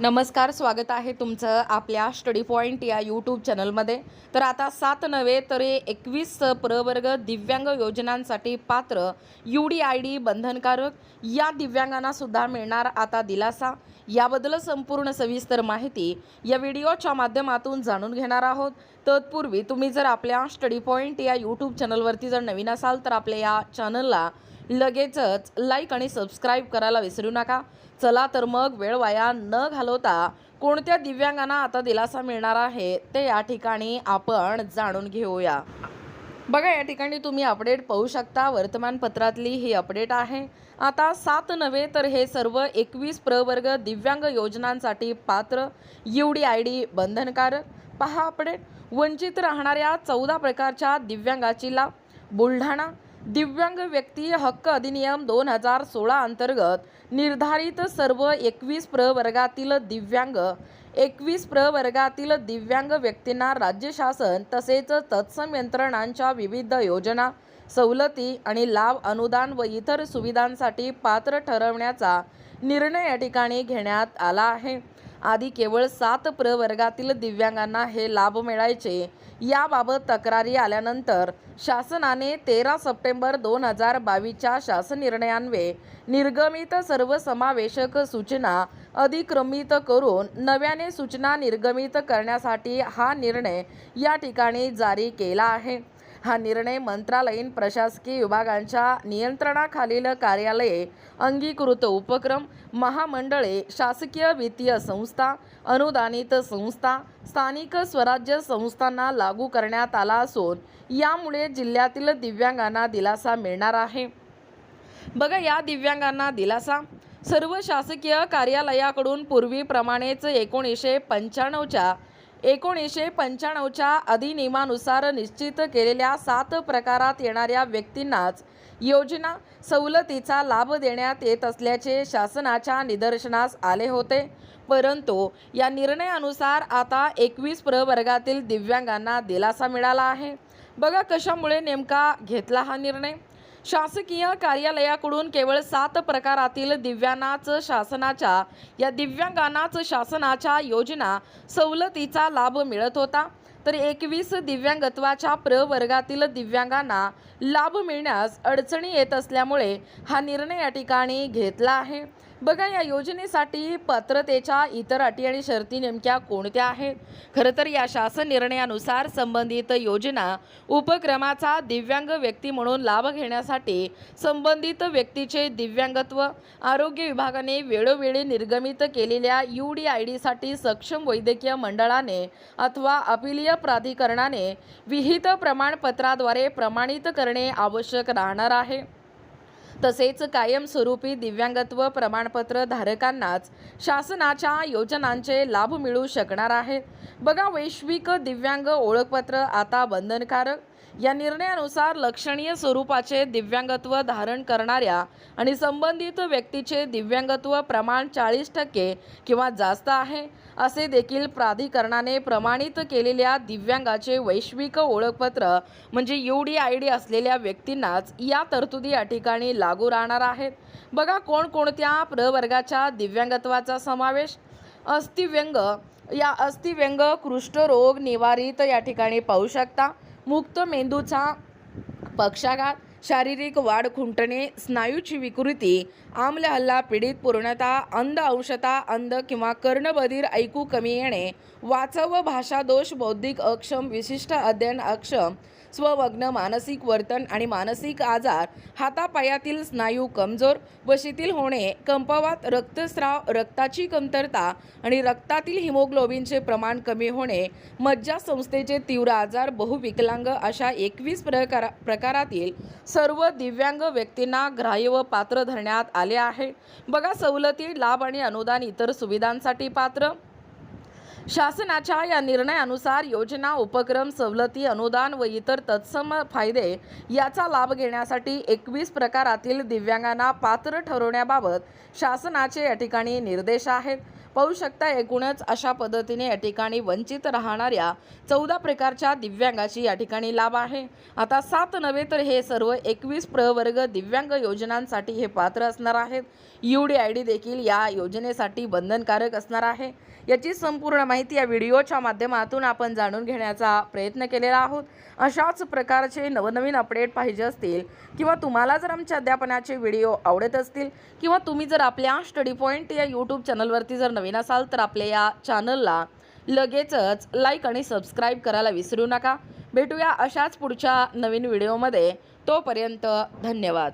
नमस्कार, स्वागत आहे तुमचं आपल्या स्टडी पॉईंट या यूट्यूब चॅनलमध्ये. तर आता 7 नव्हे तर 21 प्रवर्ग दिव्यांग योजनांसाठी पात्र UDID बंधनकारक. या दिव्यांगांना सुद्धा मिळणार आता दिलासा. याबद्दल संपूर्ण सविस्तर माहिती या व्हिडिओच्या माध्यमातून जाणून घेणार आहोत. तत्पूर्वी तुम्ही जर आपल्या स्टडी पॉईंट या यूट्यूब चॅनलवरती जर नवीन असाल तर आपल्या या चॅनलला लगेचच लाईक आणि सबस्क्राईब करायला विसरू नका. चला तर मग वेळ वाया न घालवता कोणत्या दिव्यांगांना आता दिलासा मिळणार आहे ते या ठिकाणी आपण जाणून घेऊया. बघा, या ठिकाणी तुम्ही अपडेट पाहू शकता. वर्तमानपत्रातली ही अपडेट आहे. आता 7 नव्हे तर हे सर्व 21 प्रवर्ग दिव्यांग योजनांसाठी पात्र, UDID बंधनकारक. पहा अपडेट. वंचित राहणाऱ्या 14 प्रकारच्या दिव्यांगाची लाभ. बुलढाणा. दिव्यांग व्यक्ती हक्क अधिनियम 2016 अंतर्गत निर्धारित सर्व 21 प्रवर्गातील दिव्यांग व्यक्तींना राज्य शासन तसेच तत्सम यंत्रणांच्या विविध योजना, सवलती आणि लाभ, अनुदान व इतर सुविधांसाठी पात्र ठरवण्याचा निर्णय या ठिकाणी घेण्यात आला आहे. आधी केवळ 7 प्रवर्गातील दिव्यांगांना हे लाभ मिळायचे. याबाबत तक्रारी आल्यानंतर शासनाने 13 सप्टेंबर 2022च्या शासन निर्णयान्वये निर्गमित सर्वसमावेशक सूचना अधिक्रमित करून नव्याने सूचना निर्गमित करण्यासाठी हा निर्णय या ठिकाणी जारी केला आहे. हा निर्णय मंत्रालयीन प्रशासकीय विभागांच्या नियंत्रणाखालील कार्यालये, अंगीकृत उपक्रम, महामंडळे, शासकीय वित्तीय संस्था, अनुदानित संस्था, स्थानिक स्वराज्य संस्थांना लागू करण्यात आला असून यामुळे जिल्ह्यातील दिव्यांगांना दिलासा मिळणार आहे. बघा, या दिव्यांगांना दिलासा. सर्व शासकीय कार्यालयाकडून पूर्वीप्रमाणेच 1995च्या अधिनियमानुसार निश्चित केलेल्या 7 प्रकारात येणाऱ्या व्यक्तींनाच योजना, सवलतीचा लाभ देण्यात येत असल्याचे शासनाच्या निदर्शनास आले होते. परंतु या निर्णयानुसार आता 21 प्रवर्गातील दिव्यांगांना दिलासा मिळाला आहे. बघा, कशामुळे नेमका घेतला हा निर्णय. शासकीय कार्यालयाकडून केवळ 7 प्रकारातील दिव्यांगांनाच शासनाच्या योजना, सवलतीचा लाभ मिळत होता. तर 21 दिव्यांगत्वाच्या प्रवर्गातील दिव्यांगांना लाभ मिळण्यास अडचणी येत असल्यामुळे हा निर्णय या ठिकाणी घेतला आहे. बघा, या योजनेसाठी पात्रतेच्या इतर अटी आणि शर्ती नेमक्या कोणत्या आहेत. खरं तर या शासन निर्णयानुसार संबंधित योजना उपक्रमाचा दिव्यांग व्यक्ती म्हणून लाभ घेण्यासाठी संबंधित व्यक्तीचे दिव्यांगत्व, आरोग्य विभागाने वेळोवेळी निर्गमित केलेल्या UDIDसाठी सक्षम वैद्यकीय मंडळाने अथवा अपीलीय प्राधिकरणाने विहित प्रमाणपत्राद्वारे प्रमाणित करणे आवश्यक राहणार आहे. तसेच कायमस्वरूपी दिव्यांगत्व प्रमाणपत्र धारकांनाच शासनाच्या योजनांचे लाभ मिळू शकणार आहेत. बघा, वैश्विक दिव्यांग ओळखपत्र आता बंधनकारक. या निर्णयानुसार लक्षणीय स्वरूपाचे दिव्यांगत्व धारण करणाऱ्या आणि संबंधित व्यक्तीचे दिव्यांगत्व प्रमाण 40% किंवा जास्त आहे असे देखील प्राधिकरणाने प्रमाणित केलेल्या दिव्यांगाचे वैश्विक ओळखपत्र म्हणजे UDID असलेल्या व्यक्तींनाच या तरतुदी या ठिकाणी लागू राहणार आहेत. बघा, कोणकोणत्या प्रवर्गाच्या दिव्यांगत्वाचा समावेश. अस्थिव्यंग. या अस्थिव्यंग कुष्ठरोग निवारित या ठिकाणी पाहू शकता. मुक्त मेंदूचा पक्षाघात, शारीरिक वाढ खुंटणे, स्नायूची विकृती, आम्ल हल्ला पीडित, पूर्णतः अंध, अंशतः अंध किंवा कर्णबधीर, ऐकू कमी येणे, वाचव व भाषा दोष, बौद्धिक अक्षम, विशिष्ट अध्ययन अक्षम, स्वमग्न, मानसिक वर्तन आणि मानसिक आजार, हातापायातील स्नायू कमजोर व शिथिल होणे, कंपवात, रक्तस्राव, रक्ताची कमतरता आणि रक्तातील हिमोग्लोबिनचे प्रमाण कमी होणे, मज्जासंस्थेचे तीव्र आजार, बहुविकलांग अशा 21 प्रकारातील सर्व दिव्यांग व्यक्तींना ग्राह्य व पात्र धरण्यात आले आहे. बघा, सवलती, लाभ आणि अनुदान, इतर सुविधांसाठी पात्र. शासनाच्या या निर्णयानुसार योजना, उपक्रम, सवलती, अनुदान व इतर तत्सम फायदे याचा लाभ घेण्यासाठी 21 प्रकारातील दिव्यांगांना पात्र ठरवण्याबाबत शासनाचे या ठिकाणी निर्देश आहेत. पाहू शकता, एकूणच अशा पद्धतीने या ठिकाणी वंचित राहणाऱ्या 14 प्रकारच्या दिव्यांगाची या ठिकाणी लाभ आहे. आता 7 नव्हे तर हे सर्व 21 प्रवर्ग दिव्यांग योजनांसाठी हे पात्र असणार आहेत. UDID देखील या योजनेसाठी बंधनकारक असणार आहे. याची संपूर्ण माहिती या व्हिडिओच्या माध्यमातून आपण जाणून घेण्याचा प्रयत्न केलेला आहोत. अशाच प्रकारचे नवनवीन अपडेट पाहिजे असतील किंवा तुम्हाला जर आमच्या अध्यापनाचे व्हिडिओ आवडत असतील किंवा तुम्ही जर आपल्या स्टडी पॉईंट या यूट्यूब चॅनलवरती जर नवीन असाल तर आपल्या या चॅनलला लगेचच लाईक आणि सबस्क्राईब करायला विसरू नका. भेटूया अशाच पुढच्या नवीन व्हिडिओमध्ये. तोपर्यंत धन्यवाद.